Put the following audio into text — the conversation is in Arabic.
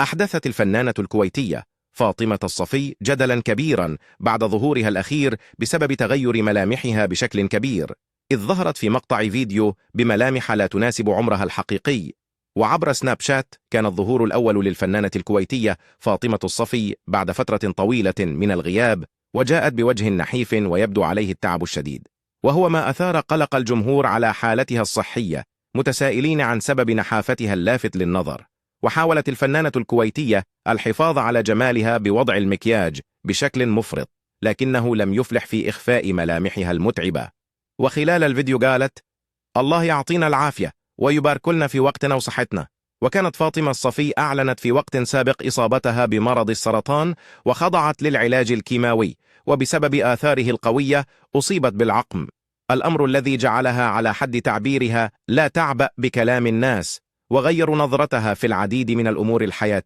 أحدثت الفنانة الكويتية فاطمة الصفي جدلا كبيرا بعد ظهورها الأخير بسبب تغير ملامحها بشكل كبير، إذ ظهرت في مقطع فيديو بملامح لا تناسب عمرها الحقيقي. وعبر سناب شات كان الظهور الأول للفنانة الكويتية فاطمة الصفي بعد فترة طويلة من الغياب، وجاءت بوجه نحيف ويبدو عليه التعب الشديد، وهو ما أثار قلق الجمهور على حالتها الصحية، متسائلين عن سبب نحافتها اللافت للنظر. وحاولت الفنانة الكويتية الحفاظ على جمالها بوضع المكياج بشكل مفرط، لكنه لم يفلح في إخفاء ملامحها المتعبة. وخلال الفيديو قالت: الله يعطينا العافية ويبارك لنا في وقتنا وصحتنا. وكانت فاطمة الصفي أعلنت في وقت سابق إصابتها بمرض السرطان وخضعت للعلاج الكيماوي، وبسبب آثاره القوية أصيبت بالعقم، الأمر الذي جعلها على حد تعبيرها لا تعبأ بكلام الناس، وغير نظرتها في العديد من الأمور الحياتية.